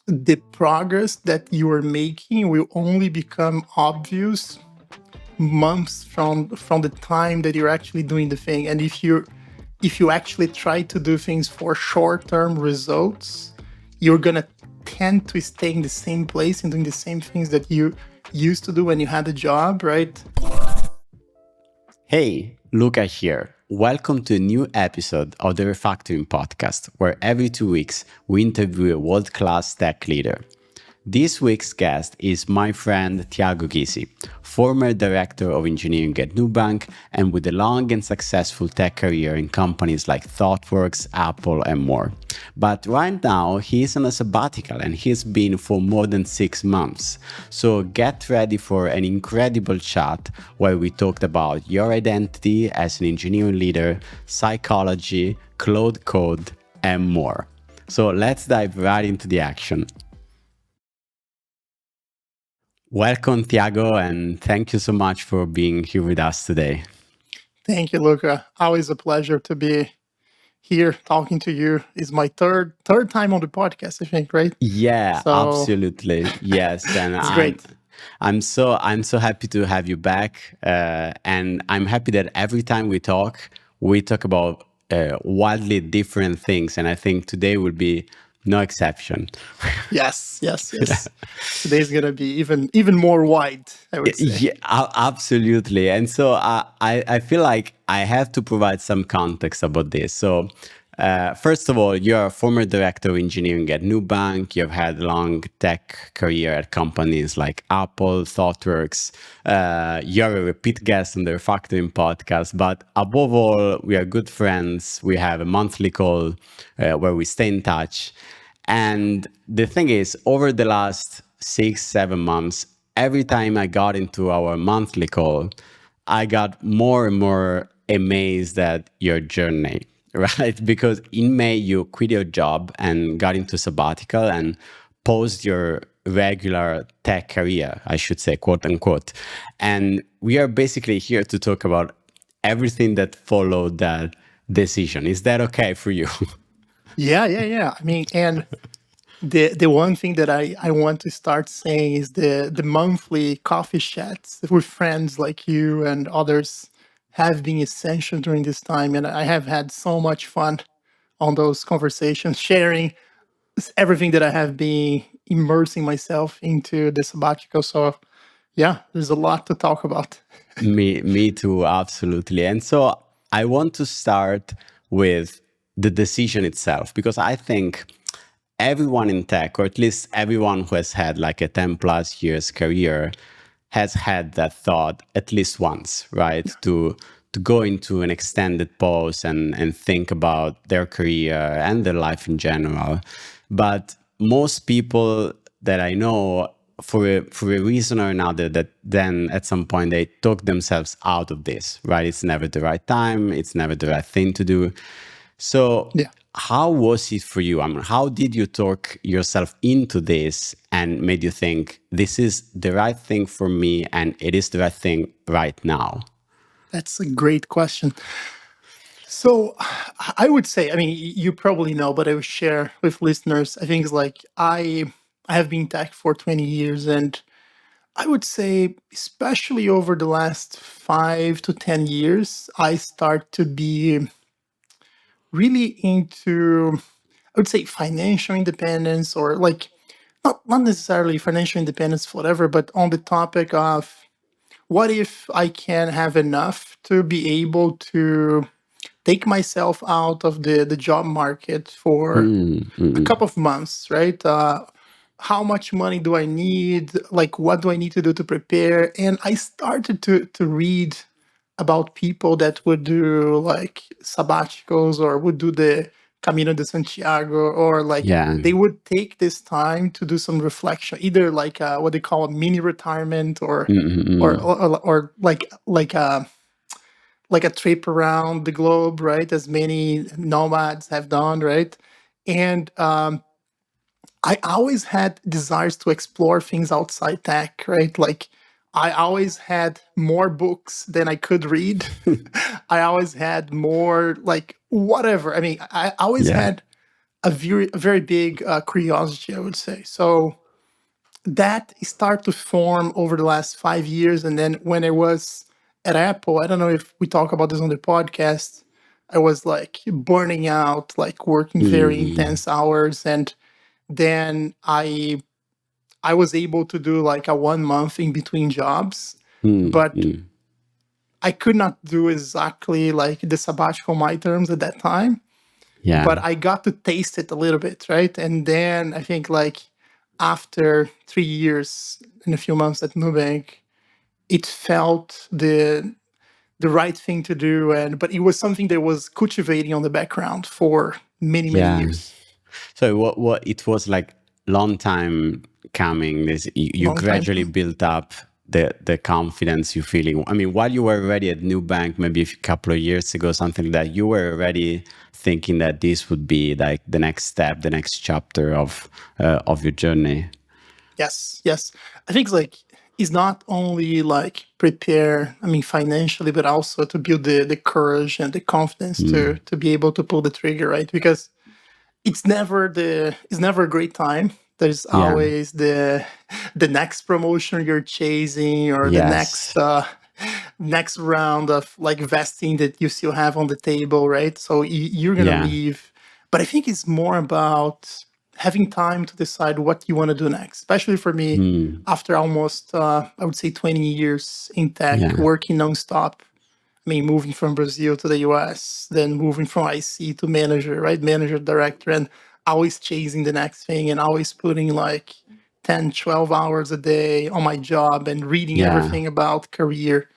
the progress that you are making will only become obvious months from the time that you're actually doing the thing. And if you actually try to do things for short-term results, you're gonna tend to stay in the same place and doing the same things that you used to do when you had a job, right? Hey, Luca here. Welcome to a new episode of the Refactoring Podcast, where every 2 weeks we interview a world-class tech leader. This week's guest is my friend Thiago Ghisi, former director of engineering at Nubank and with a long and successful tech career in companies like ThoughtWorks, Apple, and more. But right now, he's on a sabbatical and he's been for more than 6 months. So get ready for an incredible chat where we talked about your identity as an engineering leader, psychology, Claude Code, and more. So let's dive right into the action. Welcome, Thiago, and thank you so much for being here with us today. Thank you, Luca. Always a pleasure to be here talking to you. It's my third time on the podcast, I think, right? Yeah, So absolutely. Yes, and it's great. I'm so happy to have you back, and I'm happy that every time we talk about wildly different things, and I think today will be no exception. Yes. Today's gonna be even more wide, I would say. Yeah, absolutely. And so I feel like I have to provide some context about this. So first of all, you're a former director of engineering at Nubank. You've had a long tech career at companies like Apple, ThoughtWorks. You're a repeat guest on the Refactoring podcast. But above all, we are good friends. We have a monthly call where we stay in touch. And the thing is, over the last 6-7 months, every time I got into our monthly call, I got more and more amazed at your journey, right? Because in May, you quit your job and got into sabbatical and paused your regular tech career, I should say, quote unquote. And we are basically here to talk about everything that followed that decision. Is that okay for you? Yeah. I mean, and the one thing that I want to start saying is the monthly coffee chats with friends like you and others have been essential during this time, and I have had so much fun on those conversations, sharing everything that I have been immersing myself into the sabbatical. So yeah, there's a lot to talk about. Me too, absolutely. And so I want to start with the decision itself, because I think everyone in tech, or at least everyone who has had like a 10 plus years career, has had that thought at least once, right? To go into an extended pause and think about their career and their life in general. But most people that I know, for a reason or another, that then at some point they talk themselves out of this, right? It's never the right time. It's never the right thing to do. So Yeah. how was it for you? I mean, how did you talk yourself into this and made you think this is the right thing for me and it is the right thing right now? That's a great question. So I would say, I mean, you probably know, but I would share with listeners. I think it's like I have been in tech for 20 years, and I would say, especially over the last 5 to 10 years, I start to be really into, I would say, financial independence, or like not necessarily financial independence, whatever, but on the topic of what if I can have enough to be able to take myself out of the job market for a couple of months, right? How much money do I need? Like, what do I need to do to prepare? And I started to read about people that would do like sabbaticals, or would do the Camino de Santiago, or like Yeah. they would take this time to do some reflection, either like what they call a mini retirement, or like a trip around the globe, right? As many nomads have done, right? And I always had desires to explore things outside tech, right? Like I always had more books than I could read. I always had more, like, whatever. I mean, I always Yeah. had a very big curiosity, I would say. So that started to form over the last 5 years. And then when I was at Apple, I don't know if we talk about this on the podcast, I was like burning out, like working very Mm, intense hours. And then I was able to do like a 1 month in between jobs, mm, but mm. I could not do exactly like the sabbatical my terms at that time, Yeah, but I got to taste it a little bit, right? And then I think like after 3 years and a few months at Nubank, it felt the right thing to do, and but it was something that was cultivating on the background for many yeah. years, So what it was like long time coming. This you long time. gradually built up the confidence you feeling. I mean, while you were already at Nubank, maybe a couple of years ago, something like that, you were already thinking that this would be like the next step, the next chapter of your journey. Yes, yes. I think like it's not only like prepare, I mean financially, but also to build the courage and the confidence Mm, to be able to pull the trigger, right? Because it's never a great time. There's yeah. always the next promotion you're chasing, or the Yes. next round of like vesting that you still have on the table, right? So you're gonna Yeah. leave. But I think it's more about having time to decide what you want to do next. Especially for me, Mm, after almost I would say 20 years in tech, yeah. working nonstop. I mean, moving from Brazil to the US, then moving from IC to manager, right? Manager, director, and always chasing the next thing and always putting like 10, 12 hours a day on my job and reading Yeah. everything about career.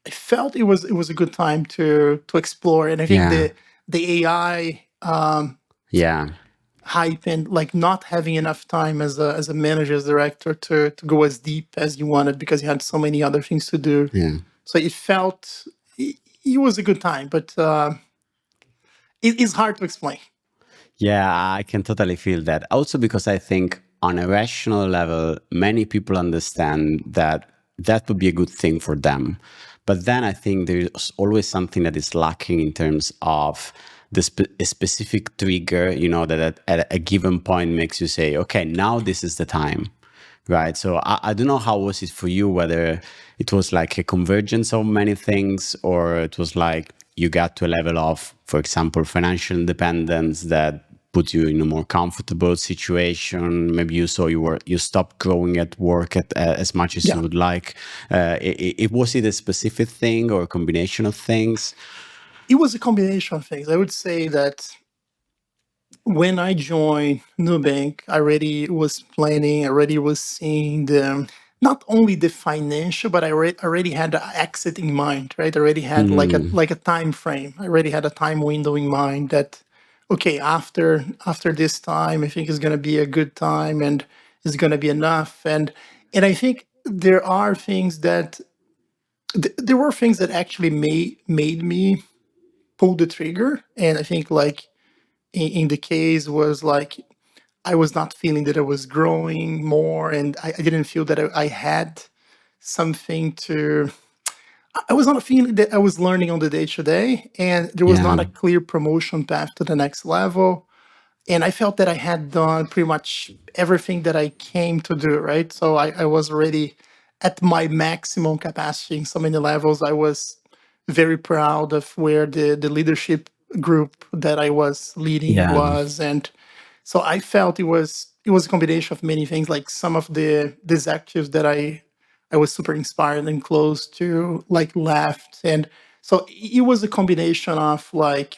I felt it was a good time to explore. And I think Yeah. the AI Yeah. hype and like not having enough time as a manager, as director to go as deep as you wanted because you had so many other things to do. Yeah. So it felt it was a good time, but it is hard to explain. Yeah, I can totally feel that. Also, because I think on a rational level, many people understand that that would be a good thing for them. But then I think there's always something that is lacking in terms of a specific trigger, that at a given point makes you say, okay, now this is the time. Right. So I don't know how was it for you, whether it was like a convergence of many things, or it was like you got to a level of, for example, financial independence that put you in a more comfortable situation. Maybe you stopped growing at work as much as you Yeah, would like. Was it a specific thing or a combination of things? it was a combination of things. I would say that when I joined Nubank, I already was planning, I already was seeing the not only the financial, but I already had the exit in mind, right? I already had Hmm. like a time frame. I already had a time window in mind that okay, after this time, I think it's gonna be a good time and it's gonna be enough. And I think there are things that there were things that actually made me pull the trigger. And I think like in the case was like I was not feeling that I was growing more, and I didn't feel that I had something to. I was not feeling that I was learning on the day to day, and there was Yeah. not a clear promotion path to the next level. And I felt that I had done pretty much everything that I came to do, right? So I was already at my maximum capacity in so many levels. I was very proud of where the leadership group that I was leading Yeah. was. And so I felt it was a combination of many things, like some of the executives that I was super inspired and close to, like left. And so it was a combination of like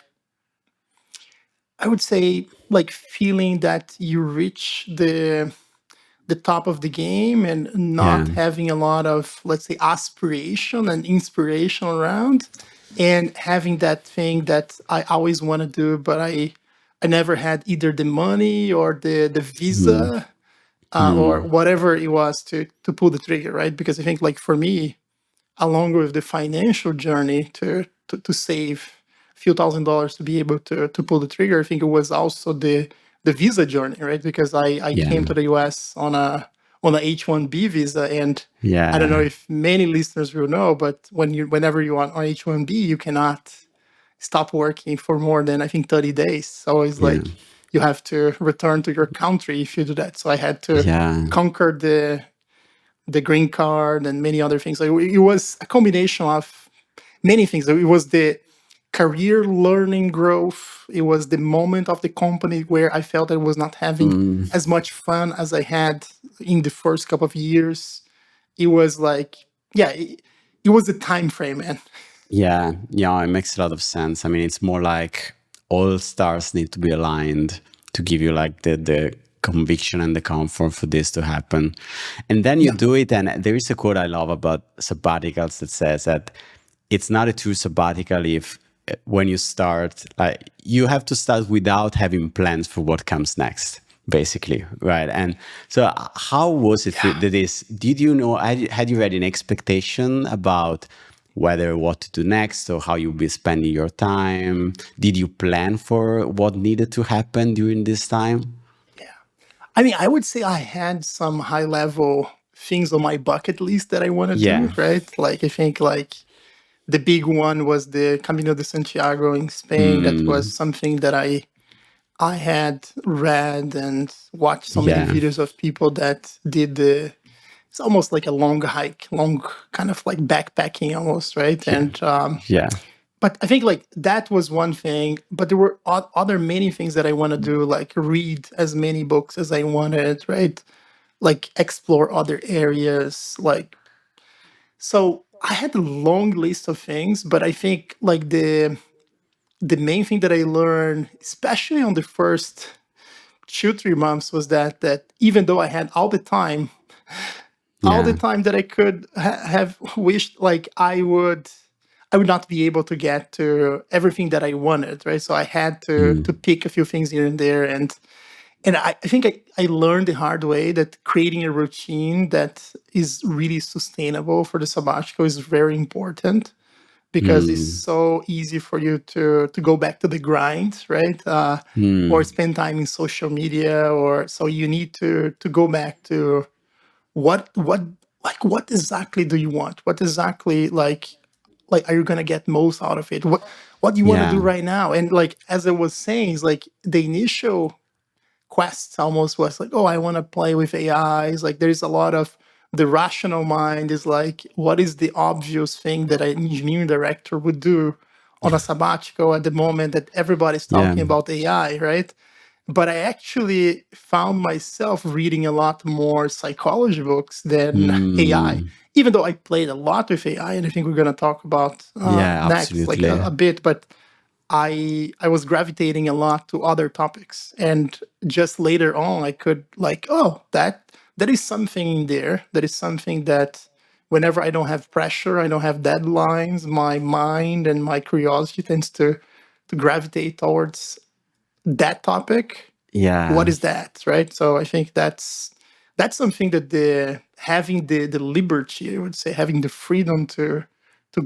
I would say like feeling that you reach the top of the game and Yeah. not having a lot of, let's say, aspiration and inspiration around, and having that thing that I always want to do, but I never had either the money or the Mm, visa, or mm, whatever it was to pull the trigger, right? Because I think like for me, along with the financial journey to save a few $1,000s to be able to pull the trigger, I think it was also the visa journey, right? Because I yeah. came to the US on a H-1B visa, and I don't know Yeah. if many listeners will know, but whenever you are on H-1B, you cannot stop working for more than I think 30 days. So it's Yeah. like you have to return to your country if you do that. So I had to Yeah. conquer the green card and many other things. Like it was a combination of many things. It was the career learning growth. It was the moment of the company where I felt I was not having Mm, as much fun as I had in the first couple of years. It was like, yeah, it was the time frame, man. yeah. Yeah. It makes a lot of sense. I mean, it's more like all stars need to be aligned to give you like the conviction and the comfort for this to happen. And then you Yeah, do it. And there is a quote I love about sabbaticals that says that it's not a true sabbatical if when you start, like you have to start without having plans for what comes next, basically, right? And so how was it for yeah. this? Did you know, had you had an expectation about whether what to do next or how you'll be spending your time? Did you plan for what needed to happen during this time? Yeah. I mean, I would say I had some high level things on my bucket list that I want to do, Yeah. right? Like I think like the big one was the Camino de Santiago in Spain. That was Mm, something that I had read and watched so many yeah. videos of people that did the it's almost like a long hike, long kind of like backpacking almost, right? Yeah. And Yeah. but I think like that was one thing, but there were other many things that I want to do, like read as many books as I wanted, right? Like explore other areas, like so I had a long list of things, but I think like the main thing that I learned, especially on the first 2 3 months, was that even though I had all the Yeah. time that I could have wished, like I would not be able to get to everything that I wanted, right? So I had to Mm, pick a few things here and there, and I think I learned the hard way that creating a routine that is really sustainable for the sabbatical is very important because it's mm, so easy for you to go back to the grind, right? Or mm. spend time in social media, or so you need to go back to what like what exactly do you want? What exactly like are you gonna get most out of it? What do you want to do Yeah. right now? And like as I was saying, it's like the initial quest almost was like, oh, I want to play with AIs. Like there's a lot of the rational mind is like, what is the obvious thing that an engineering director would do on a sabbatical at the moment that everybody's Yeah. talking about AI, right? But I actually found myself reading a lot more psychology books than AI, Mm. even though I played a lot with AI, and I think we're going to talk about Yeah, next, like absolutely. a bit. But I was gravitating a lot to other topics, and just later on, I could like, oh, that is something in there. That is something that whenever I don't have pressure, I don't have deadlines, my mind and my curiosity tends to gravitate towards that topic. What Yeah. is that, right? So I think that's something that the having the liberty, I would say, having the freedom to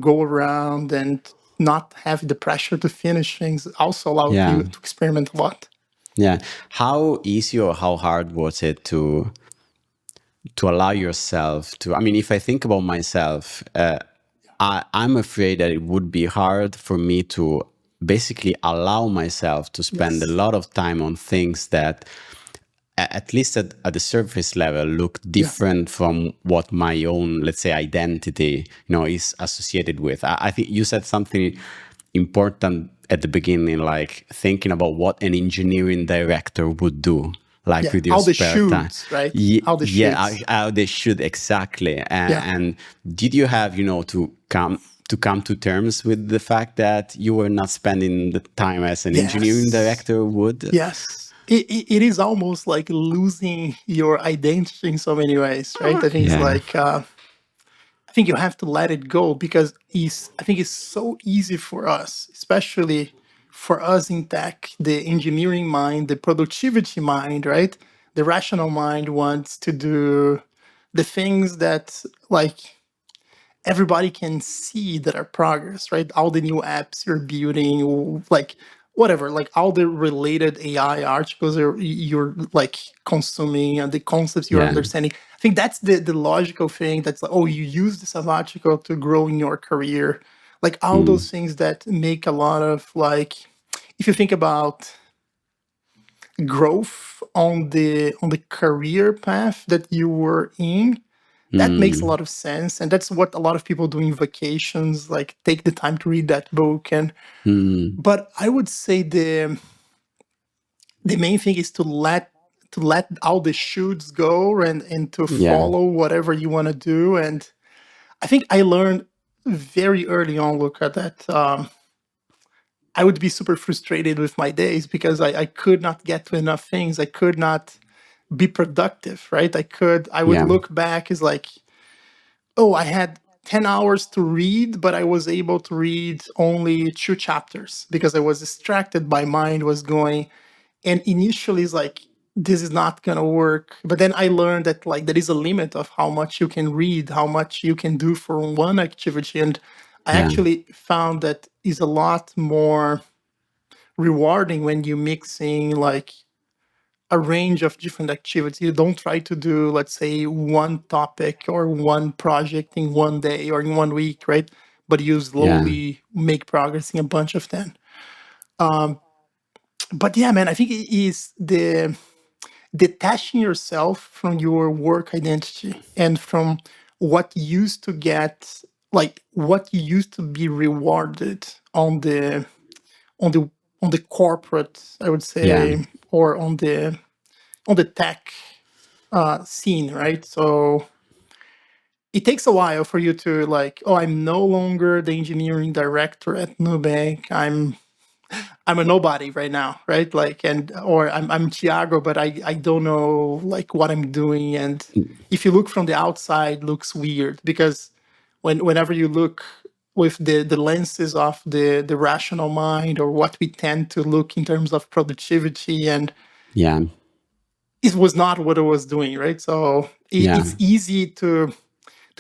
go around and not have the pressure to finish things also allowed Yeah. you to experiment a lot. Yeah. How easy or how hard was it to allow yourself to? I mean, if I think about myself, I'm afraid that it would be hard for me to basically allow myself to spend a Yes. lot of time on things that at least at the surface level look Yeah. different from what my own, let's say, identity is associated with. I think you said something important at the beginning, like thinking about what an engineering director would do, like Yeah. with your How the spare time. shoots, right? How the Yeah, shoots. how they should exactly. Yeah. And did you have to come to terms with the fact that you were not spending the time as an engineering Yes. director would? Yes. It is almost like losing your identity in so many ways, right? I think it's Yeah. like I think you have to let it go because I think it's so easy for us, especially for us in tech, the engineering mind, the productivity mind, right? The rational mind wants to do the things that like everybody can see that are progress, right? All the new apps you're building, like whatever, like all the related AI articles you're like consuming and the concepts you're Yeah. understanding. I think that's the logical thing. That's like, oh, you use the sabbatical to grow in your career, like all Mm. those things that make a lot of like, if you think about growth on the career path that you were in, that makes a lot of sense. And that's what a lot of people do in vacations, like take the time to read that book. And but I would say the main thing is to let all the shoots go and to Yeah. follow whatever you want to do. And I think I learned very early on, Luca, that I would be super frustrated with my days because I could not get to enough things. I could not be productive, right? I would Yeah. look back as like, oh, I had 10 hours to read, but I was able to read only 2 chapters because I was distracted. My mind was going. And initially it's like, this is not gonna work. But then I learned that like there is a limit of how much you can read, how much you can do for one activity. And I Yeah. actually found that is a lot more rewarding when you mixing like a range of different activities. You don't try to do, let's say, one topic or one project in one day or in one week, right? But you Yeah. slowly make progress in a bunch of them. But yeah, man, I think it is the detaching yourself from your work identity and from what used to get, like what you used to be rewarded on the on the corporate, I would Yeah. say, or on the tech scene, right? So it takes a while for you to like, oh, I'm no longer the engineering director at Nubank. I'm a nobody right now, right? Like, and or I'm Thiago, but I don't know like what I'm doing. And if you look from the outside, looks weird because whenever you look with the lenses of the rational mind or what we tend to look in terms of productivity, and Yeah. it was not what I was doing, right? So Yeah. it's easy to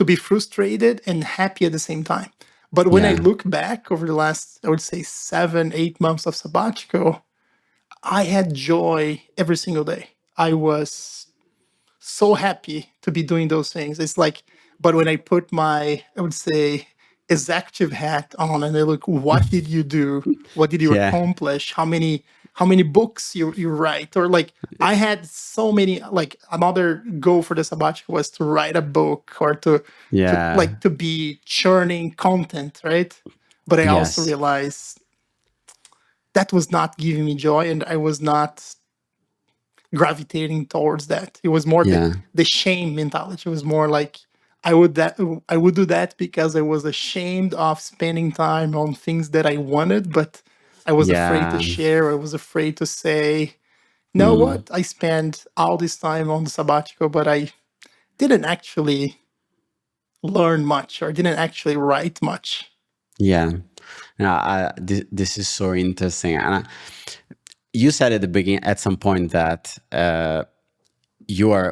be frustrated and happy at the same time. But when I Yeah. look back over the last, I would say 7, 8 months of sabbatical, I had joy every single day. I was so happy to be doing those things. It's like, but when I put my, I would say, executive hat on and I look, what did you do? What did you Yeah. accomplish? How many books you write? Or like I had so many, like another goal for the sabbatical was to write a book or to Yeah. like to be churning content, right? But I also Yes. realized that was not giving me joy and I was not gravitating towards that. It was more Yeah. the shame mentality. It was more like I would do that because I was ashamed of spending time on things that I wanted, but I was afraid to Yeah. share. I was afraid to say, "No, what? I spent all this time on the sabbatical, but I didn't actually learn much or didn't actually write much." Yeah. Now, this is so interesting. And you said at the beginning, at some point, that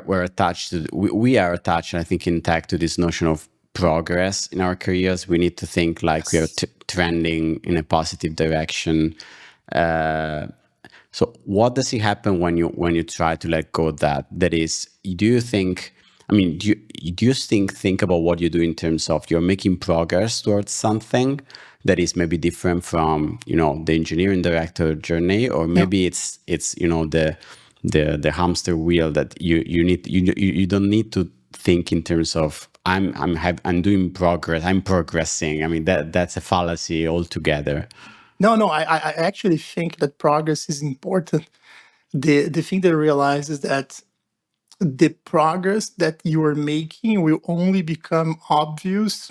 we're attached to, we are attached, I think, in tech to this notion of progress in our careers. We need to think like we are Yes. trending in a positive direction. So what does it happen when you try to let go of that? That is, do you think? I mean, do you think about what you do in terms of you're making progress towards something that is maybe different from the engineering director journey, or Yeah. maybe it's the hamster wheel that you don't need to think in terms of I'm doing progress, I'm progressing. I mean that's a fallacy altogether. No, I actually think that progress is important. The thing that I realize is that the progress that you are making will only become obvious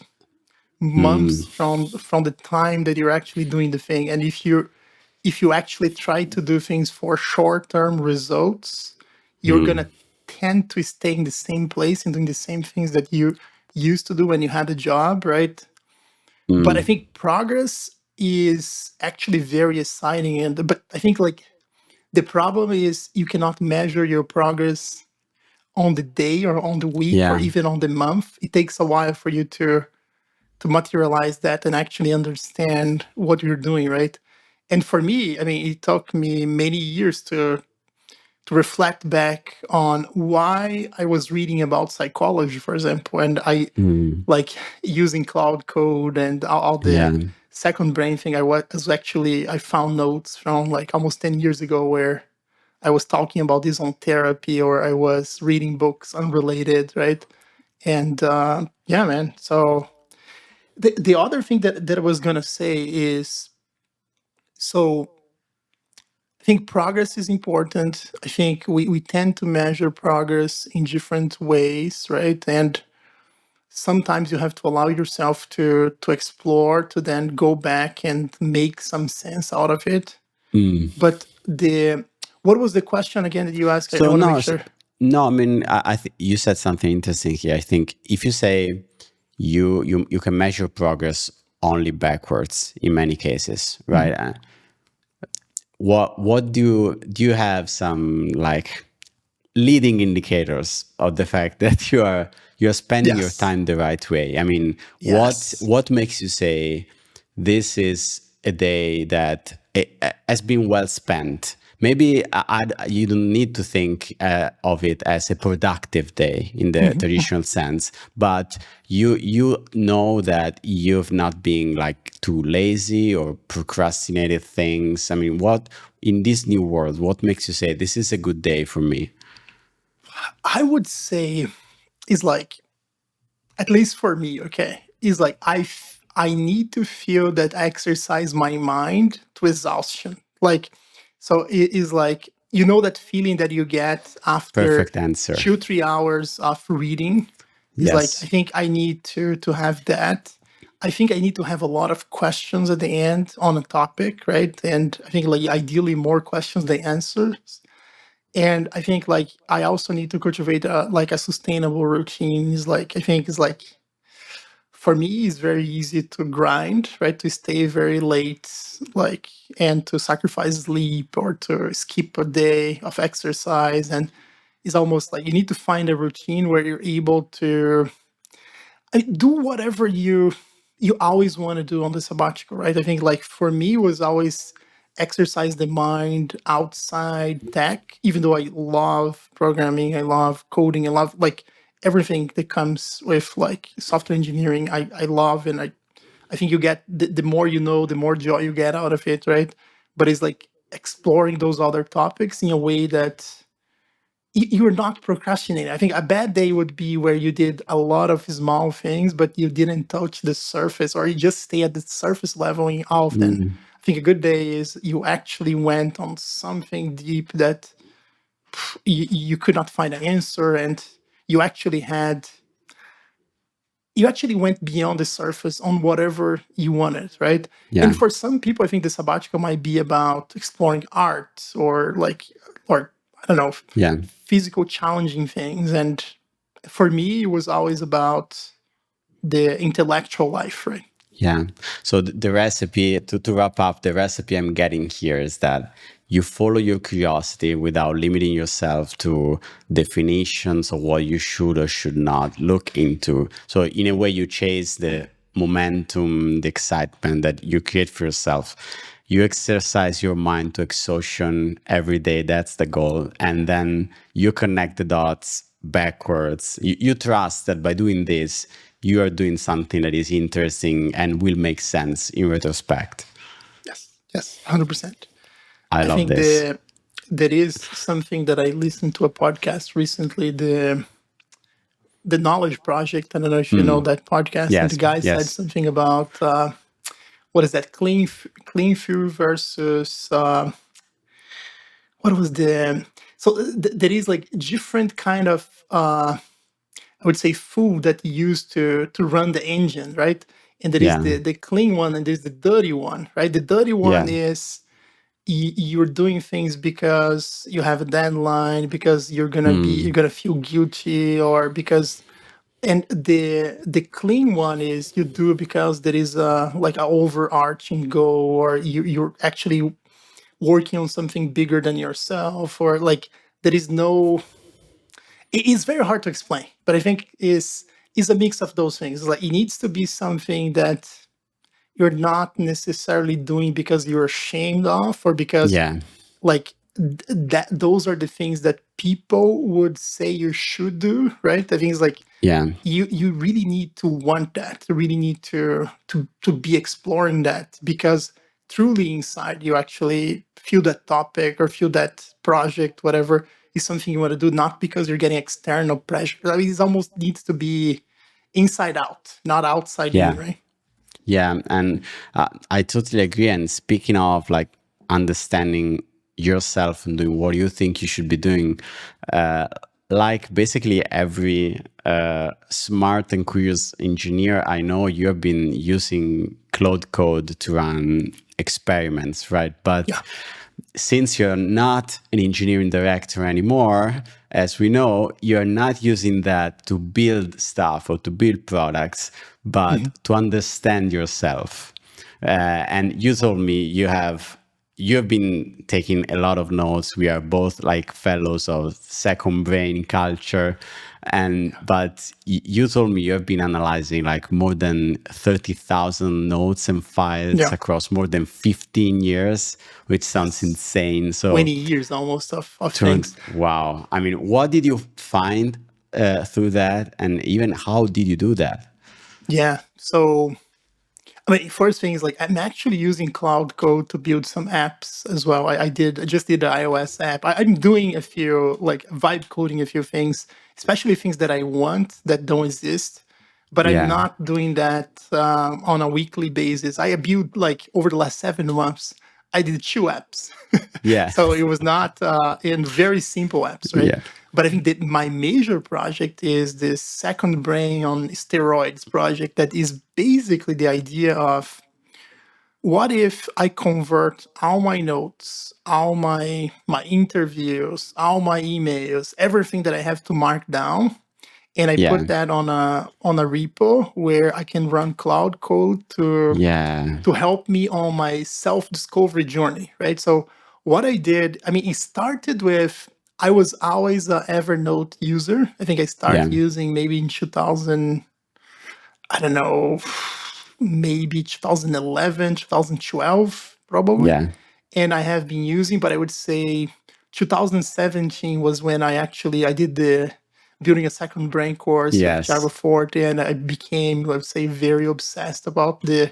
months from the time that you're actually doing the thing. And if you actually try to do things for short-term results, you're gonna tend to stay in the same place and doing the same things that you used to do when you had a job, right? But I think progress is actually very exciting. And but I think like the problem is you cannot measure your progress on the day or on the week or Yeah. even on the month. It takes a while for you to materialize that and actually understand what you're doing, right? And for me, I mean, it took me many years to reflect back on why I was reading about psychology, for example, and I like using Claude Code and all the Yeah. second brain thing. I found notes from like almost 10 years ago where I was talking about this on therapy, or I was reading books unrelated, right? And yeah, man. So the other thing that I was gonna say is, so I think progress is important. I think we tend to measure progress in different ways, right? And sometimes you have to allow yourself to explore, to then go back and make some sense out of it. Mm. But the what was the question again that you asked? I So want to make no, sure. no. I mean, I think you said something interesting here. I think if you say you can measure progress only backwards in many cases, right? Mhm. What do you have some like leading indicators of the fact that you're spending your Yes. time the right way? I mean, Yes. what makes you say this is a day that has been well spent? Maybe you don't need to think of it as a productive day in the Mhm. traditional sense, but you know that you've not been like too lazy or procrastinated things. I mean, what in this new world, what makes you say this is a good day for me? I would say is like, at least for me, okay, is like I need to feel that I exercise my mind to exhaustion. Like, so it is like, you know, that feeling that you get after Perfect answer. 2-3 hours of reading is like, I Yes. think I need to have that. I think I need to have a lot of questions at the end on a topic, right? And I think like ideally more questions than answers. And I think like I also need to cultivate like a sustainable routine. Is like, I think is like, for me it's very easy to grind, right? To stay very late, like, and to sacrifice sleep or to skip a day of exercise. And it's almost like you need to find a routine where you're able to do whatever you always want to do on the sabbatical, right? I think like for me was always exercise the mind outside tech, even though I love programming, I love coding, I love like everything that comes with like software engineering. I love, and I think you get the more you know, the more joy you get out of it, right? But it's like exploring those other topics in a way that you're not procrastinating. I think a bad day would be where you did a lot of small things, but you didn't touch the surface, or you just stay at the surface level in all of them. Mm, I think a good day is you actually went on something deep that you could not find an answer, and you actually had you actually went beyond the surface on whatever you wanted, right? yeah. And for some people, I think the sabbatical might be about exploring art, or like, or I don't know, Yeah. physical challenging things. And for me, it was always about the intellectual life, right? Yeah. So the recipe, to wrap up, the recipe I'm getting here is that you follow your curiosity without limiting yourself to definitions of what you should or should not look into. So in a way, you chase the momentum, the excitement that you create for yourself. You exercise your mind to exhaustion every day. That's the goal. And then you connect the dots backwards. You trust that by doing this, you are doing something that is interesting and will make sense in retrospect. Yes, yes, 100%. I I love think this. there is something that I listened to a podcast recently, the Knowledge Project. I don't know if you know Mm. that podcast, and the Yes, guy said yes, something about what is that, clean fuel versus what was the, so there is like different kind of I would say food that you use to run the engine, right? And there is yeah, the clean one, and there's the dirty one, right? The dirty one yeah, is you're doing things because you have a deadline, because you're mm. gonna feel guilty, or because, and the clean one is you do it because there is a like an overarching goal, or you're actually working on something bigger than yourself, or like there is no, it's very hard to explain, but I think is a mix of those things. Like it needs to be something that you're not necessarily doing because you're ashamed of, or because Yeah, like that those are the things that people would say you should do, right? I think it's like yeah, you really need to want that, you really need to be exploring that, because truly inside you actually feel that topic or feel that project, whatever is something you want to do, not because you're getting external pressure. I mean, it almost needs to be inside out, not outside in, Yeah. right? Yeah, and I totally agree. And speaking of like understanding yourself and doing what you think you should be doing, uh, like basically every smart and curious engineer I know, you have been using Claude Code to run experiments, right? But Yeah. since you're not an engineering director anymore, as we know, you're not using that to build stuff or to build products, but Mhm. to understand yourself. And you told me you've been taking a lot of notes. We are both like fellows of second brain culture. And but you told me you have been analyzing like more than 30,000 notes and files Yeah. across more than 15 years, which sounds Yes. insane. So 20 years almost of things. wow. I mean, what did you find through that? And even how did you do that? Yeah. So, I mean, first thing is like I'm actually using Cloud Code to build some apps as well. I just did the iOS app. I'm doing a few like vibe coding a few things, especially things that I want that don't exist. But I'm Yeah. not doing that on a weekly basis. I built like over the last 7 months. I did 2 apps, Yeah. so it was not in very simple apps, right? Yeah. But I think that my major project is this second brain on steroids project that is basically the idea of what if I convert all my notes, all my interviews, all my emails, everything that I have to mark down, and I Yeah. put that on a repo where I can run Cloud Code to Yeah. help me on my self-discovery journey, right? So what I did, I mean, it started with I was always a Evernote user. I think I Yeah. started using maybe in 2000, I don't know, maybe 2011, 2012, probably. Yeah. And I have been using, but I would say 2017 was when I did the building a second brain course with Thiago Yes. Forte, and I became, let's say, very obsessed about the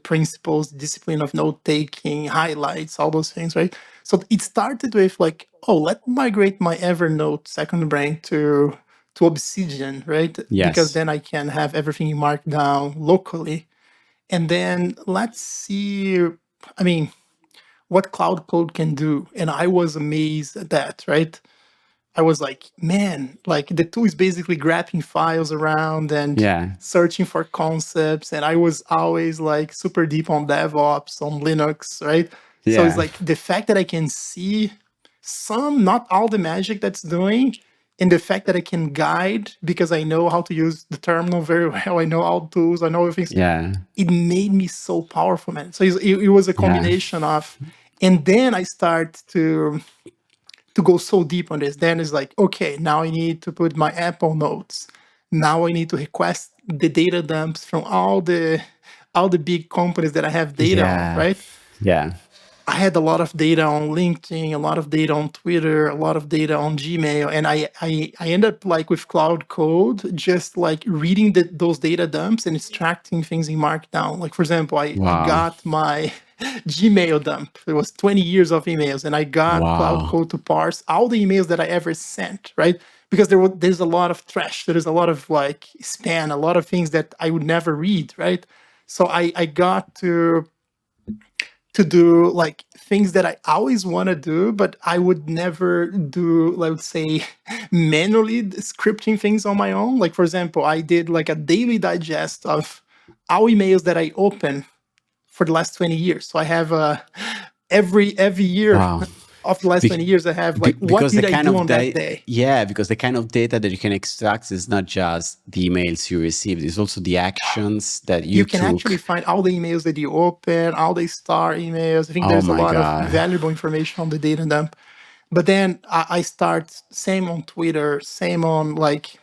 principles, discipline of note taking, highlights, all those things, right? So it started with like, oh, let migrate my Evernote second brain to Obsidian, right? Because Yes. then I can have everything marked down locally. And then let's see, I mean, what Cloud Code can do. And I was amazed at that, right? I was like, man, like the tool is basically grabbing files around and Yeah. searching for concepts. And I was always like super deep on DevOps, on Linux, right? So it's Yeah. like the fact that I can see some, not all the magic that's doing, and the fact that I can guide because I know how to use the terminal very well. I know all tools, I know things. Yeah. It made me so powerful, man. So it was a Yeah. combination of, and then I start to go so deep on this. Then it's like, okay, now I need to put my Apple Notes. Now I need to request the data dumps from all the big companies that I have data on, Yeah. right? Yeah. I had a lot of data on LinkedIn, a lot of data on Twitter, a lot of data on Gmail, and I end up like with Cloud Code, just like reading those data dumps and extracting things in Markdown. Like for example, I Wow. got my Gmail dump. It was 20 years of emails, and I got Cloud Wow. Code to parse all the emails that I ever sent, right? Because there's a lot of trash, there's a lot of like spam, a lot of things that I would never read, right? So I got to do like things that I always want to do, but I would never do, let's say, manually scripting things on my own. Like, for example, I did like a daily digest of all emails that I open for the last 20 years. So I have every year Wow. of the last 20 years, I have like, what Because the did I kind do of on that day? yeah, because the kind of data that you can extract is not just the emails you received, it's also the actions that you You can actually took. find all the emails that you open, all the star emails. I think Oh there's a my lot of God. valuable information on the data dump. But then I start same on Twitter, same on like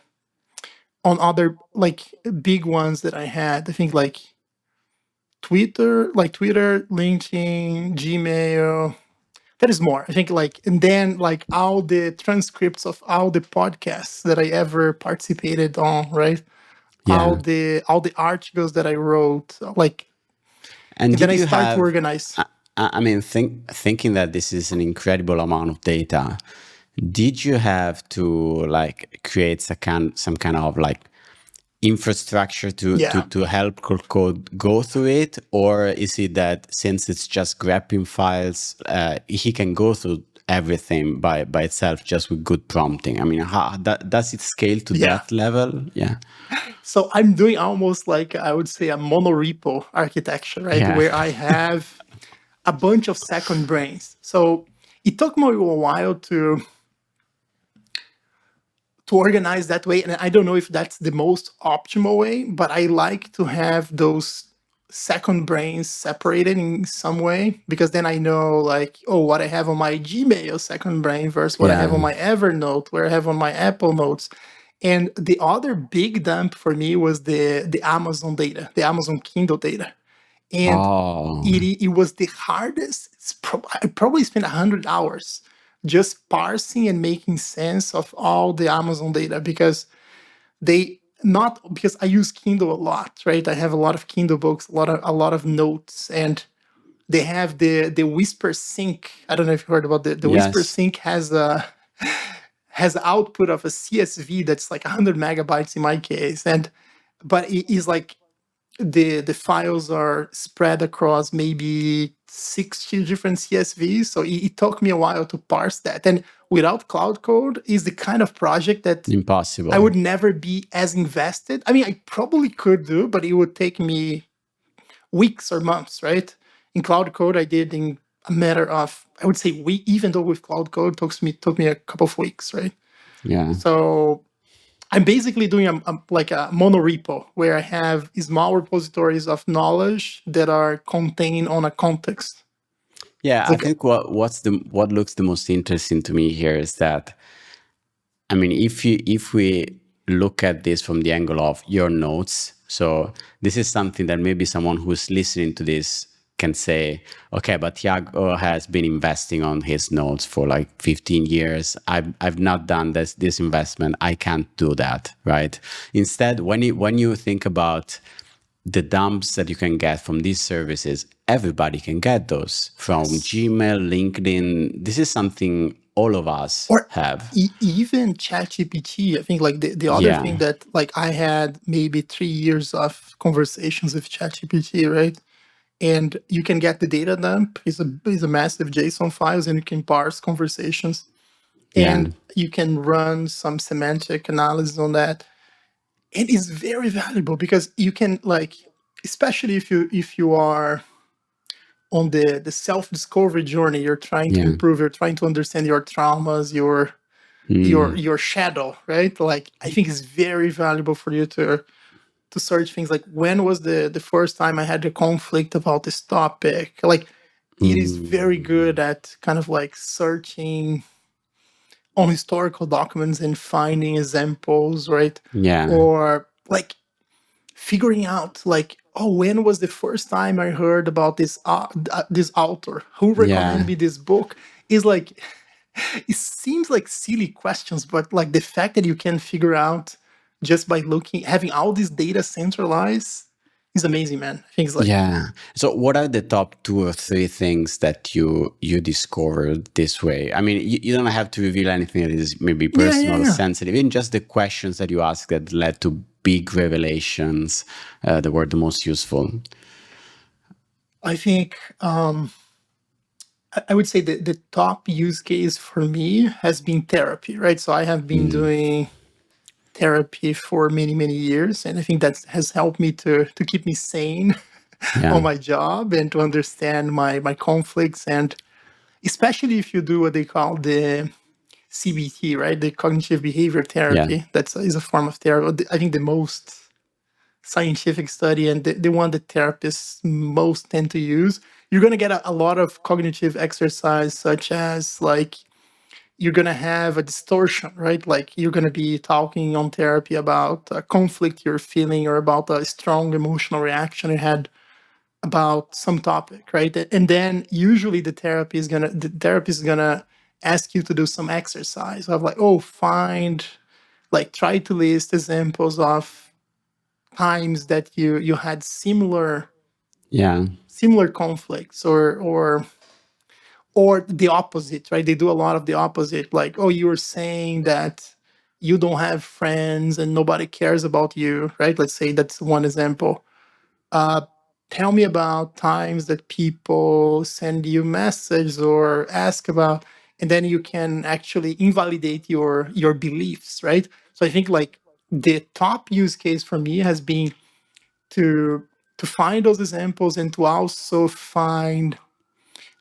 on other like big ones that I had. I think like Twitter, LinkedIn, Gmail. That is more. I think like, and then like all the transcripts of all the podcasts that I ever participated on, right? All Yeah. the articles that I wrote, like And And then did I you start to have, organize. I mean, thinking that this is an incredible amount of data, did you have to like create some kind of like infrastructure Yeah. to help Claude Code go through it? Or is it that since it's just grabbing files, he can go through everything by itself just with good prompting? I mean, how does it scale to Yeah. that level? Yeah. So I'm doing almost like, I would say, a monorepo architecture, right? Yeah. Where I have a bunch of second brains. So it took me a while to organize that way. And I don't know if that's the most optimal way, but I like to have those second brains separated in some way, because then I know, like, oh, what I have on my Gmail second brain versus what I have on Yeah. my Evernote, where I have on my Apple Notes. And the other big dump for me was the Amazon data, the Amazon Kindle data. And Oh, it was the hardest. I probably spent 100 hours just parsing and making sense of all the Amazon data, because they not because I use Kindle a lot, right? I have a lot of Kindle books, a lot of notes, and they have the Whisper Sync. I don't know if you heard about the Whisper yes. Sync has output of a CSV that's like 100 megabytes in my case, and but it is like the files are spread across maybe 60 different CSVs. So it took me a while to parse that. And without Cloud Code is the kind of project that I Impossible. would never be as invested. I mean, I probably could do, but it would take me weeks or months, right? In Cloud Code, I did in a matter of, I would say, week. Even though with Cloud Code took me a couple of weeks, right? Yeah. So I'm basically doing like a monorepo where I have small repositories of knowledge that are contained on a context. Yeah, It's I like, think what looks the most interesting to me here is that, I mean, if we look at this from the angle of your notes, so this is something that maybe someone who's listening to this can say, okay, but Thiago has been investing on his notes for like 15 years. I've not done this investment. I can't do that, right? Instead, when you think about the dumps that you can get from these services, everybody can get those from yes. Gmail, LinkedIn. This is something all of us Or have. even ChatGPT. I think like the other Yeah, thing that, like, I had maybe 3 years of conversations with ChatGPT, right? And you can get the data dump. It's a massive JSON files, and you can parse conversations, yeah, and you can run some semantic analysis on that. It is very valuable because you can, like, especially if you are on the self-discovery journey, you're trying to yeah. improve, you're trying to understand your traumas, Mm, your shadow, right? Like, I think it's very valuable for you to search things like, when was the first time I had a conflict about this topic? Like, it is very good mm, at kind of like searching on historical documents and finding examples, right? yeah, Or like figuring out, like, oh, when was the first time I heard about this author? Who recommended yeah. me this book? Is like, it seems like silly questions, but like the fact that you can figure out just by looking, having all this data centralized, is amazing, man. I think it's like, Yeah. So what are the top two or three things that you discovered this way? I mean, you don't have to reveal anything that is maybe yeah, yeah, personal or yeah. sensitive, even just the questions that you asked that led to big revelations that were the most useful. I think I would say that the top use case for me has been therapy, right? So I have been Mm, doing therapy for many, many years, and I think that has helped me to keep me sane on yeah, my job and to understand my conflicts, and especially if you do what they call the CBT, right? The cognitive behavior yeah, therapy. That's is a form of therapy. I think the most scientific study, and the one that therapists most tend to use. You're going to get a lot of cognitive exercise, such as, like, you're going to have a distortion, right? Like, you're going to be talking on therapy about a conflict you're feeling, or about a strong emotional reaction you had about some topic, right? And then usually the therapist is gonna ask you to do some exercise of, like, oh, try to list examples of times that you had similar Yeah. similar conflicts, or the opposite, right? They do a lot of the opposite, like, oh, you were saying that you don't have friends and nobody cares about you, right? Let's say that's one example. uh, Tell me about times that people send you messages or ask about, and then you can actually invalidate your beliefs, right? So I think like the top use case for me has been to find those examples and to also find,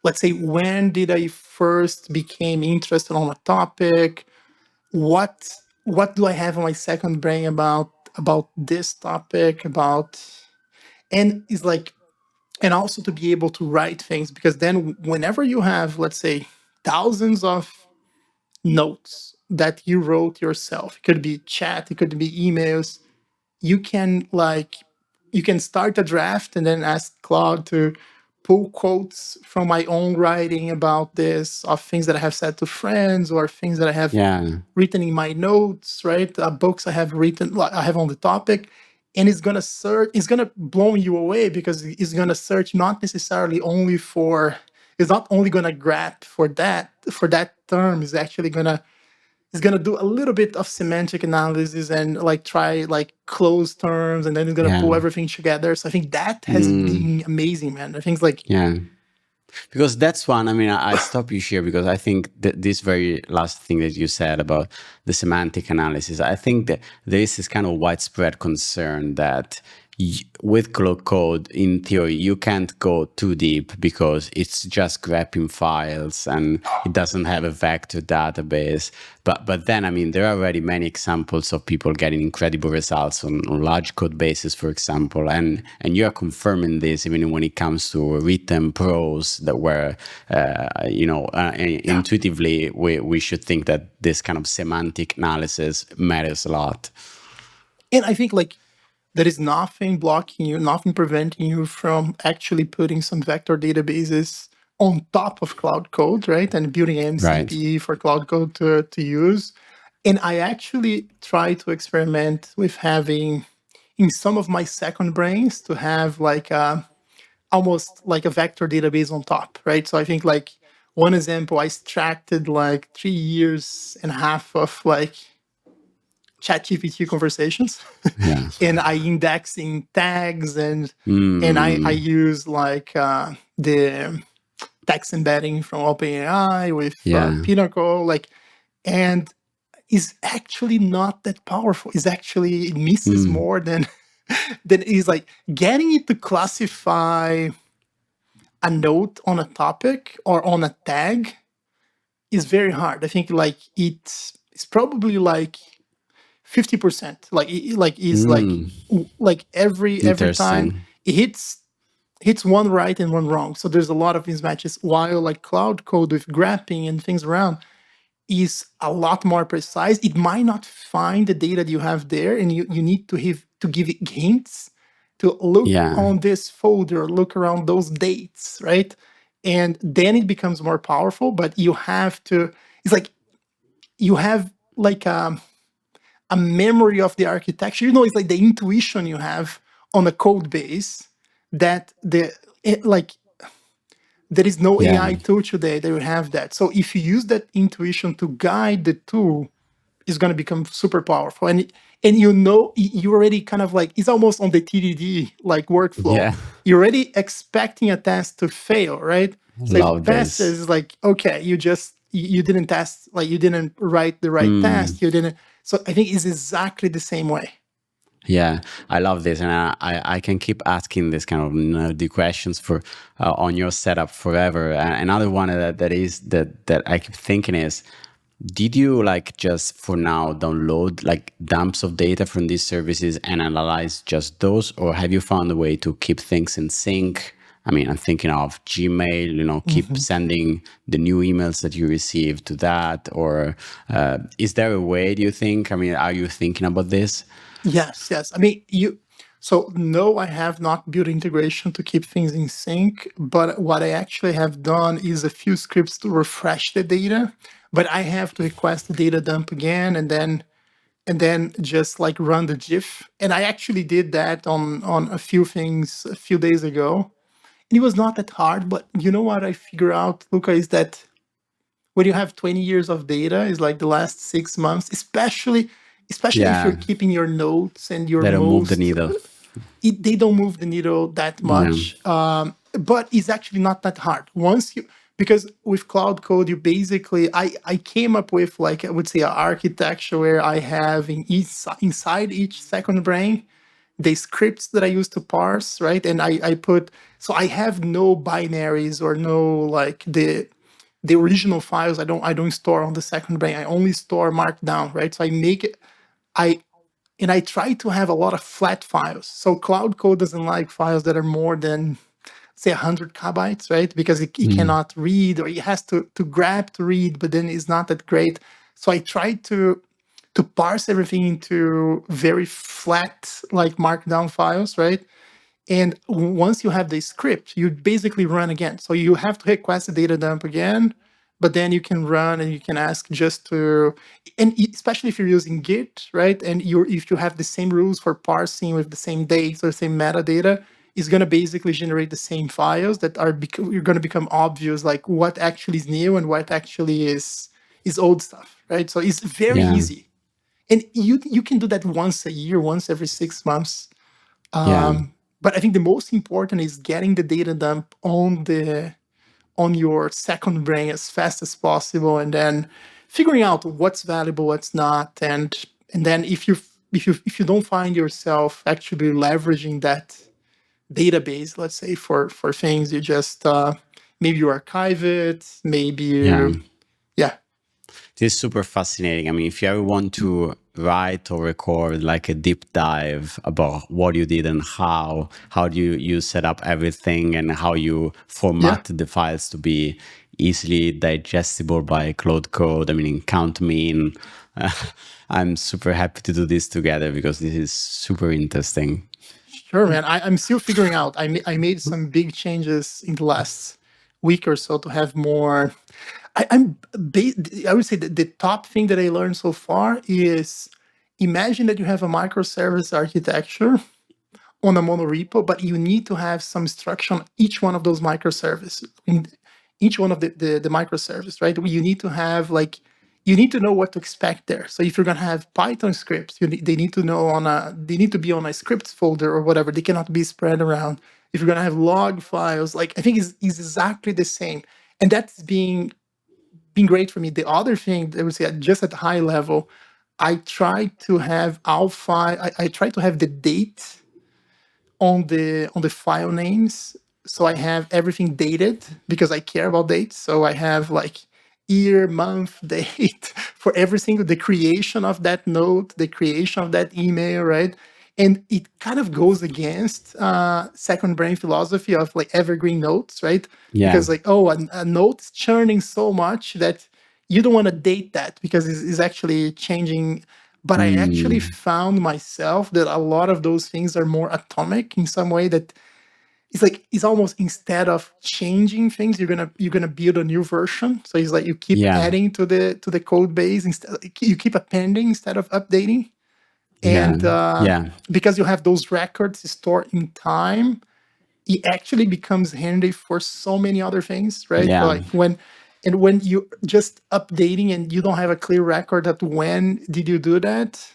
let's say, when did I first became interested on a topic, what do I have on my second brain about this topic, about, and it's like, and also to be able to write things, because then whenever you have, let's say, thousands of notes that you wrote yourself, it could be chat, it could be emails, you can like, you can start a draft and then ask Claude to pull quotes from my own writing about this, of things that I have said to friends or things that I have Yeah. written in my notes, right? Books I have written, like, I have on the topic, and it's gonna search. It's gonna blow you away because it's gonna search not necessarily only for. It's not only gonna grab for that term. It's actually gonna, it's gonna do a little bit of semantic analysis and like try like close terms, and then it's gonna Yeah. pull everything together. So I think that has Mm, been amazing, man. I think it's like, yeah. Because that's one, I mean, I stop you here because I think that this very last thing that you said about the semantic analysis, I think that there is this kind of widespread concern that with Claude Code, in theory, you can't go too deep because it's just grabbing files and it doesn't have a vector database. But then, I mean, there are already many examples of people getting incredible results on large code bases, for example, and you are confirming this even when it comes to written prose that were, yeah. intuitively we should think that this kind of semantic analysis matters a lot. And I think like there is nothing blocking you, nothing preventing you from actually putting some vector databases on top of Cloud Code, right? And building Right. MCP for Cloud Code to use. And I actually try to experiment with having in some of my second brains to have like almost like a vector database on top, right? So I think like one example, I extracted like 3 years and a half of like ChatGPT conversations, Yeah. and I index in tags, and I Mm, use like the text embedding from OpenAI with yeah. Pinnacle, like, and is actually not that powerful. It's actually, it misses Mm, more than than is like getting it to classify a note on a topic or on a tag is very hard. I think like it's probably like 50%. Like like is like mm, like every time interesting. it hits one right and one wrong. So there's a lot of mismatches. While like Cloud Code with graphing and things around is a lot more precise. It might not find the data that you have there, and you need to give it hints to look Yeah. on this folder, look around those dates, right? And then it becomes more powerful. But you have to. It's like you have like a memory of the architecture. You know, it's like the intuition you have on a code base that like there is no Yeah. AI tool today that will have that. So if you use that intuition to guide the tool, it's going to become super powerful. And you know, you already kind of like, it's almost on the TDD like workflow. Yeah. You're already expecting a test to fail, right? So if it Love this. passes, it's like, okay, you didn't test, like you didn't write the right Mm. test. You didn't. So I think it's exactly the same way. Yeah, I love this, and I can keep asking this kind of nerdy questions for on your setup forever. Another one that I keep thinking is, did you like just for now download like dumps of data from these services and analyze just those, or have you found a way to keep things in sync? I mean, I'm thinking of Gmail, keep Mhm. sending the new emails that you receive to that, or is there a way, do you think? I mean, are you thinking about this? Yes, yes. I mean, you. So no, I have not built integration to keep things in sync. But what I actually have done is a few scripts to refresh the data. But I have to request the data dump again, and then just like run the GIF. And I actually did that on a few things a few days ago. And it was not that hard, but you know what I figure out, Luca, is that when you have 20 years of data, is like the last 6 months, especially if you're Yeah, keeping your notes and your they don't move the most needle. they don't move the needle that Yeah, much, but it's actually not that hard once you, because with Cloud Code you basically, I came up with, like, I would say, an architecture where I have inside each second brain the scripts that I use to parse, right? And I put, so I have no binaries or no, like, the original files. I don't store on the second brain. I only store markdown, right? So I make it, I and I try to have a lot of flat files. So Cloud Code doesn't like files that are more than, say, 100 kbytes, right? Because it mm, cannot read, or it has to grab to read, but then it's not that great. So I try to parse everything into very flat, like, markdown files, right? And once you have the script, you basically run again. So you have to request a data dump again, but then you can run and you can ask just to, and especially if you're using Git, right? And if you have the same rules for parsing with the same dates or same metadata, it's going to basically generate the same files that are you're going to become obvious, like what actually is new and what actually is old stuff, right? So it's very yeah, easy, and you can do that once a year, once every 6 months. yeah, But I think the most important is getting the data dump on your second brain as fast as possible, and then figuring out what's valuable, what's not, and then if you don't find yourself actually leveraging that database, let's say, for things, you just maybe you archive it, maybe yeah. you, yeah, This is super fascinating. I mean, if you ever want to write or record like a deep dive about what you did and how do you set up everything and how you yeah. format the files to be easily digestible by Claude Code, I mean, count me in. Uh, I'm super happy to do this together because this is super interesting. Sure, man. I'm still figuring out. I made some big changes in the last week or so to have more. I would say that the top thing that I learned so far is, imagine that you have a microservice architecture on a monorepo, but you need to have some structure on each one of those microservices. In each one of the microservice, right? You need to have, like, you need to know what to expect there. So if you're gonna have Python scripts, they need to know they need to be on a scripts folder or whatever. They cannot be spread around. If you're gonna have log files, like, I think is exactly the same. And that's being great for me. The other thing I would say, just at high level, I try to have alpha. I try to have the date on the file names, so I have everything dated because I care about dates. So I have, like, year, month, date for every single, the creation of that note, the creation of that email, right? And it kind of goes against second brain philosophy of, like, evergreen notes, right? Yeah. Because, like, oh, a note is churning so much that you don't want to date that because it's actually changing. But I actually Mm, found myself that a lot of those things are more atomic in some way, that it's like, it's almost, instead of changing things, you're gonna build a new version. So it's like you keep yeah. adding to the code base, instead you keep appending instead of updating. Yeah. And Yeah. because you have those records stored in time, it actually becomes handy for so many other things, right? Yeah. Like when you just updating and you don't have a clear record that when did you do that.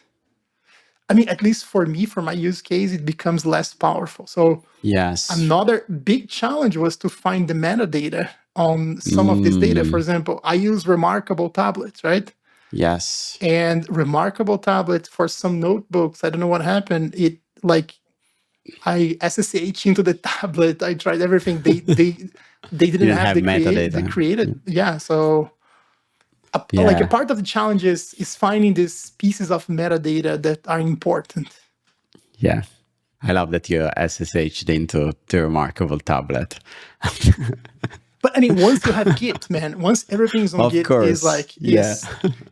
I mean, at least for me, for my use case, it becomes less powerful. So Yes. another big challenge was to find the metadata on some of this data. For Mm, example, I use remarkable tablets, right? yes. And remarkable tablets for some notebooks, I don't know what happened. It, like, I SSH into the tablet. I tried everything. They didn't Didn't have have the metadata. created. Yeah. So like, a Yeah. part of the challenge is finding these pieces of metadata that are important. Yeah. I love that you SSH'd into the remarkable tablet. But I mean, once you have Git, man, once everything's on Of Git, is course. like, Yeah.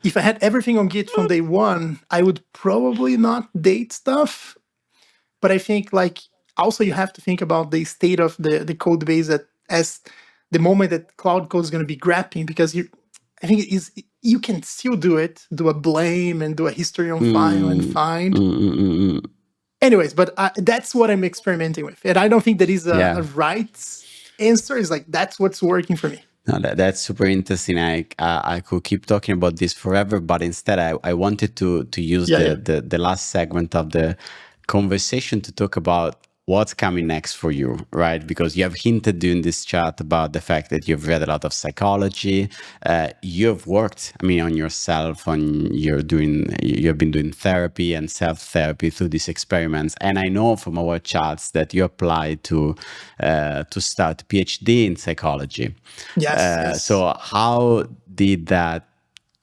if I had everything on Git from day one, I would probably not date stuff. But I think, like, also you have to think about the state of the code base, that as the moment that Cloud Code is going to be grabbing, because I think it is, you can still do a blame and do a history on file and Mm, find. mm, mm, mm, mm. Anyways, but that's what I'm experimenting with, and I don't think there is a Yeah. right answer is like, that's what's working for me. No, that's super interesting. I could keep talking about this forever, but instead I wanted to use Yeah, yeah. the last segment of the conversation to talk about what's coming next for you, right? Because you have hinted during this chat about the fact that you've read a lot of psychology. You've worked, I mean, on yourself, you've been doing therapy and self-therapy through these experiments. And I know from our chats that you applied to start a PhD in psychology. Yes, yes. So how did that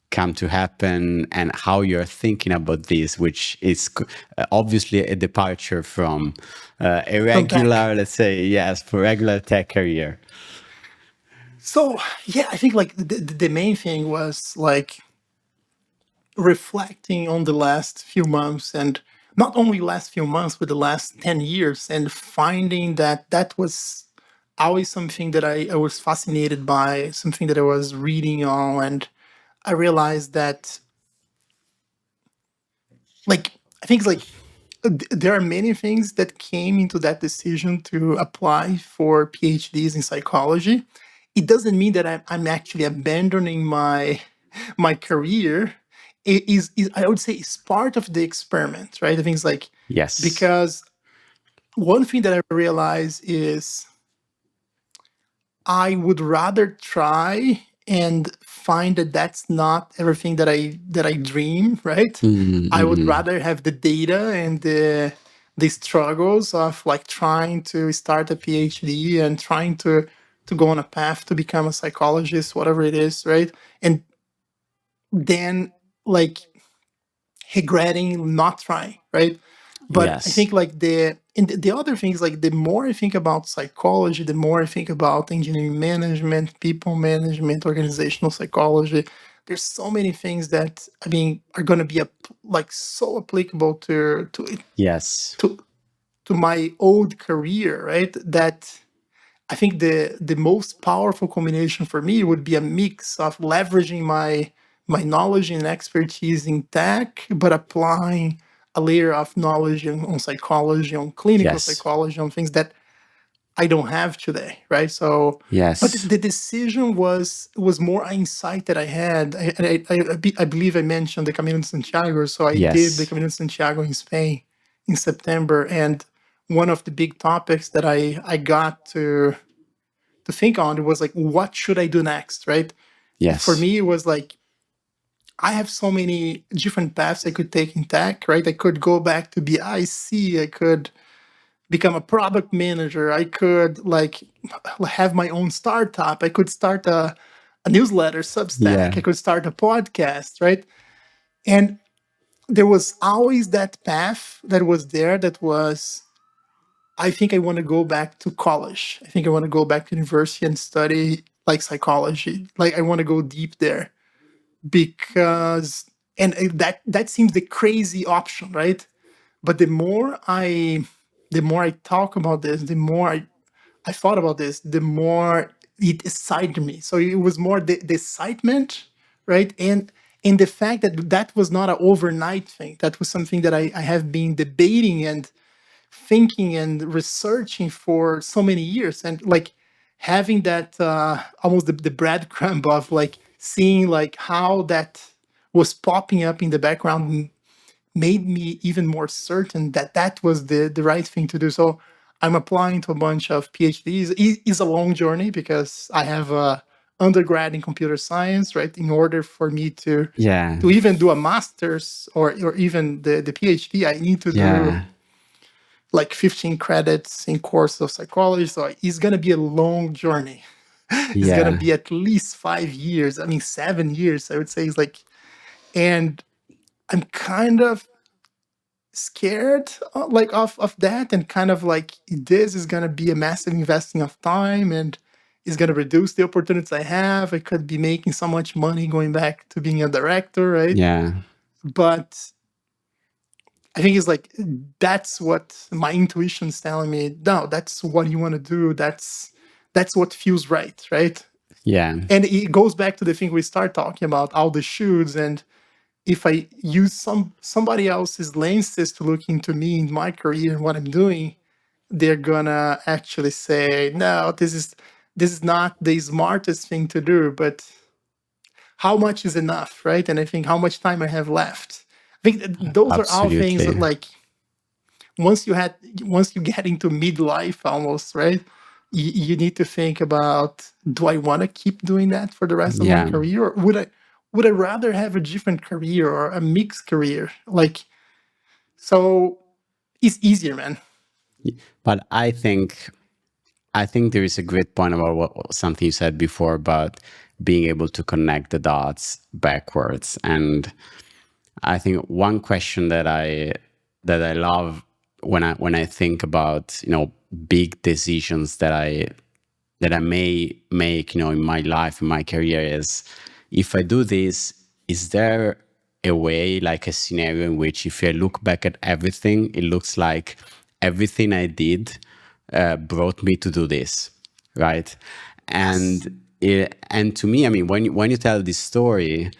come to happen, and how you're thinking about this, which is obviously a departure from a From tech. regular, let's say, yes, for regular tech career? So yeah, I think like the main thing was like reflecting on the last few months, and not only last few months, but the last 10 years, and finding that that was always something that I was fascinated by, something that I was reading on. And I realized that, like, I think it's like there are many things that came into that decision to apply for PhDs in psychology. It doesn't mean that I'm actually abandoning my career. It is, I would say, it's part of the experiment, right? I think it's like, Yes. because one thing that I realize is I would rather try and find that that's not everything that I dream, right? I would Mm-hmm. rather have the data and the struggles of like trying to start a PhD and trying to go on a path to become a psychologist, whatever it is, right? And then like regretting not trying, right? But I Yes. think like the other things, like the more I think about psychology, the more I think about engineering management, people management, organizational psychology. There's so many things that I mean are going to be like so applicable Yes. to to my old career, right? That I think the most powerful combination for me would be a mix of leveraging my knowledge and expertise in tech, but applying a layer of knowledge on psychology, on clinical Yes. psychology, on things that I don't have today, right? So, but Yes. the decision was more an insight that I had. I believe I mentioned the Camino de Santiago, so I did the Yes. Camino de Santiago in Spain in September, and one of the big topics that I got to think on, it was like, what should I do next, right? For Yes. me, it was like, I have so many different paths I could take in tech, right? I could go back to be IC, I could become a product manager, I could like have my own startup, I could start a newsletter, Substack, Yeah. I could start a podcast, right? And there was always that path that was there that was, I think I want to go back to college. I think I want to go back to university and study like psychology. Like I want to go deep there because, and that seems the crazy option, right? But the more I talk about this, the more I thought about this, the more it excited me. So it was more the excitement, right? And the fact that that was not an overnight thing. That was something that I have been debating and thinking and researching for so many years, and like having that almost the breadcrumb of like seeing like how that was popping up in the background made me even more certain that that was the right thing to do. So I'm applying to a bunch of PhDs. It's a long journey because I have a undergrad in computer science, right? In order for me Yeah. to even do a master's or even the PhD, I need to do Yeah. like 15 credits in course of psychology. So it's gonna be a long journey. It's gonna Yeah. be at least 5 years. I mean, 7 years, I would say. It's like, and I'm kind of scared like of that, and kind of like this is gonna be a massive investing of time, and it's gonna reduce the opportunities I have. I could be making so much money going back to being a director, right? Yeah. But I think it's like that's what my intuition's telling me. No, that's what you want to do. That's what feels right, right? Yeah. And it goes back to the thing we start talking about, all the shoes. And if I use somebody else's lenses to look into me and my career and what I'm doing, they're gonna actually say, no, this is not the smartest thing to do, but how much is enough, right? And I think how much time I have left. I think those are all things Absolutely. that, like, once you get into midlife almost, right? You need to think about, do I want to keep doing that for the rest of my Yeah. career, or would I rather have a different career or a mixed career? Like, so it's easier, man. But I think there is a great point about something you said before about being able to connect the dots backwards. And I think one question that I love when I think about, big decisions that I may make, in my life, in my career, is, if I do this, is there a way, like a scenario in which, if I look back at everything, it looks like everything I did brought me to do this, right? Yes. And to me, I mean, when you tell this story,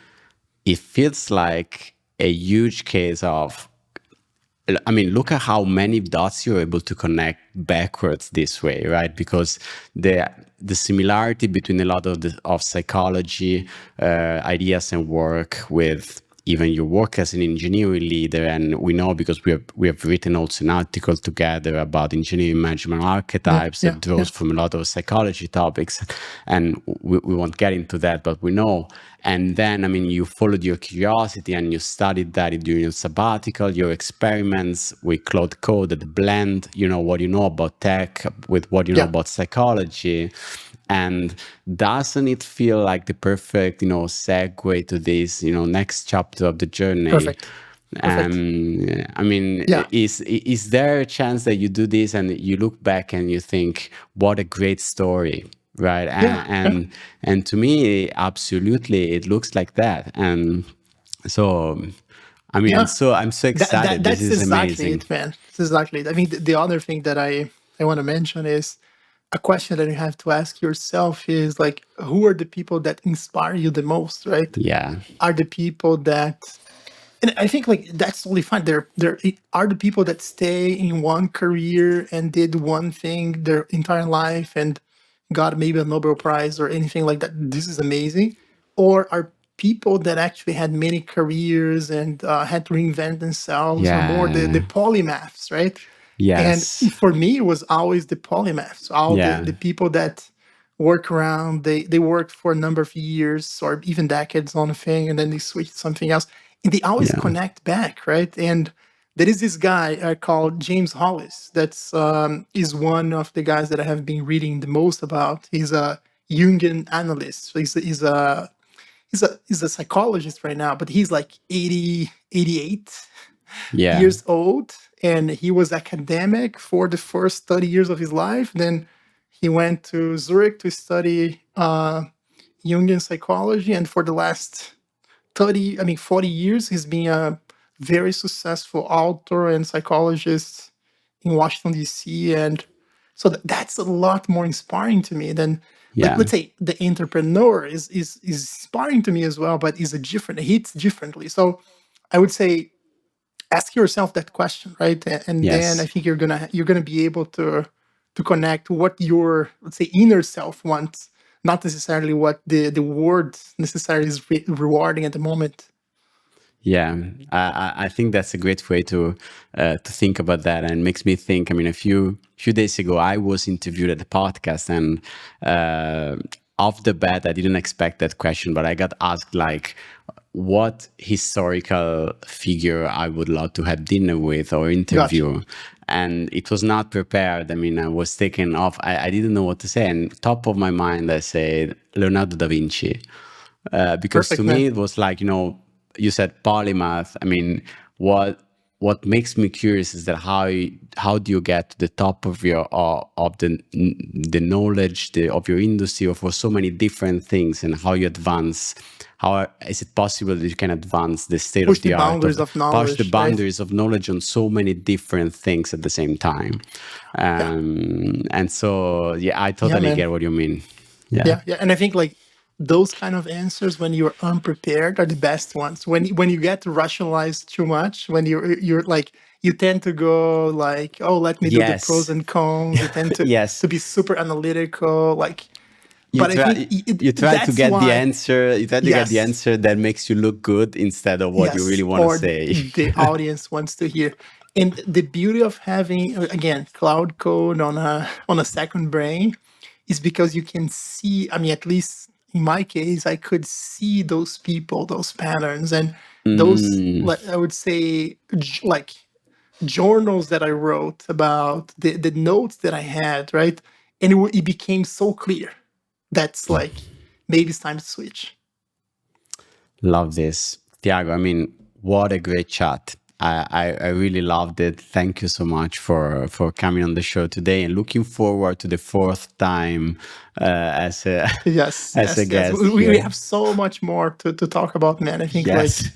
it feels like a huge case of, I mean, look at how many dots you're able to connect backwards this way, right? Because the similarity between a lot of psychology ideas and work with even your work as an engineering leader, and we know because we have written also an article together about engineering management Yeah, archetypes yeah, that draws yeah. from a lot of psychology topics, and we won't get into that, but we know. And then, I mean, you followed your curiosity and you studied that during your sabbatical, your experiments with Claude Code, that blend, what you know about tech with what you know Yeah. about psychology. And doesn't it feel like the perfect, segue to this, next chapter of the journey? Perfect. Perfect. I mean, Yeah. is there a chance that you do this and you look back and you think, what a great story, right? Yeah. Yeah. And to me, absolutely, it looks like that. And so, I mean, Yeah. I'm so excited. This That's is exactly amazing. it, man. That's exactly it. I mean, the other thing that I want to mention is a question that you have to ask yourself is, like, who are the people that inspire you the most, right? Yeah, Are the people that, and I think, like, that's totally fine. There are the people that stay in one career and did one thing their entire life and got maybe a Nobel Prize or anything like that. This is amazing. Or are people that actually had many careers and had to reinvent themselves, or more the yeah, polymaths, right? And yes, for me, it was always the polymaths, all the yeah, the people that work around. They worked for a number of years or even decades on a thing, and then they switch to something else, and they always yeah, connect back, right? And there is this guy called James Hollis. That's is one of the guys that I have been reading the most about. He's a Jungian analyst. So he's a psychologist right now, but he's like 80, 88 yeah, years old, and he was academic for the first 30 years of his life. Then he went to Zurich to study Jungian psychology, and for the last 40 years, he's been a very successful author and psychologist in Washington, D.C. And so that's a lot more inspiring to me than, like, yeah, let's say the entrepreneur is inspiring to me as well, but is a different, it hits differently. So I would say, ask yourself that question, right? And then I yes. think you're gonna be able to connect what your, let's say, inner self wants, not necessarily what the world necessarily is rewarding at the moment. Yeah, I think that's a great way to think about that, and makes me think. I mean, a few days ago, I was interviewed at the podcast, and off the bat, I didn't expect that question, but I got asked, like, what historical figure I would love to have dinner with or Gotcha. interview, and it was not prepared. I mean, I was taken off. I didn't know what to say, and top of my mind, I said Leonardo da Vinci, because to Perfect, man. me it was like, you said polymath. I mean, what makes me curious is that how do you get to the top of your of the knowledge of your industry, or for so many different things, and how you advance. How is it possible that you can advance the state of Push the the art boundaries of of push the knowledge, right? boundaries of knowledge on so many different things at the same time? Yeah. And so, yeah, I Yeah, totally man. get what you mean. Yeah, Yeah, yeah, and I think, like, those kind of answers when you're unprepared are the best ones. When you get to rationalize too much, when you're like you tend to go like, oh, let me do the pros Yes. and cons. You tend Yes. to be super analytical, like. You But I try think you try to that's get the why, answer. You try to get the yes, answer that makes you look good instead of what you really yes, want to or say. the audience wants to hear. And the beauty of having, again, Cloud Code on a second brain is because you can see, I mean, at least in my case, I could see those people, those patterns, and those, Mm, I would say, like journals that I wrote about the notes that I had, right? And it became so clear. That's like, maybe it's time to switch. love this, Thiago. I mean, what a great chat. I really loved it. Thank you so much for coming on the show today, and looking forward to the fourth time as a Yes, as a yes, yes. guest We here. have so much more to talk about, man. I think like Yes,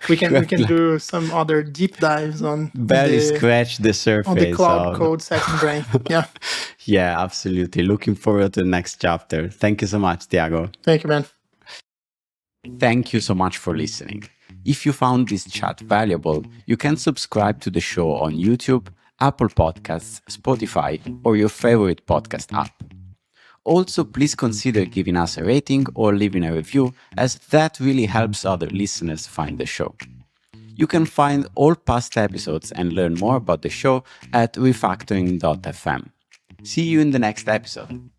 we can do some other deep dives barely scratch the on the surface Cloud of. Code second brain. Yeah. Yeah, absolutely. Looking forward to the next chapter. Thank you so much, Thiago. Thank you, man. Thank you so much for listening. If you found this chat valuable, you can subscribe to the show on YouTube, Apple Podcasts, Spotify, or your favorite podcast app. Also, please consider giving us a rating or leaving a review, as that really helps other listeners find the show. You can find all past episodes and learn more about the show at refactoring.fm. See you in the next episode.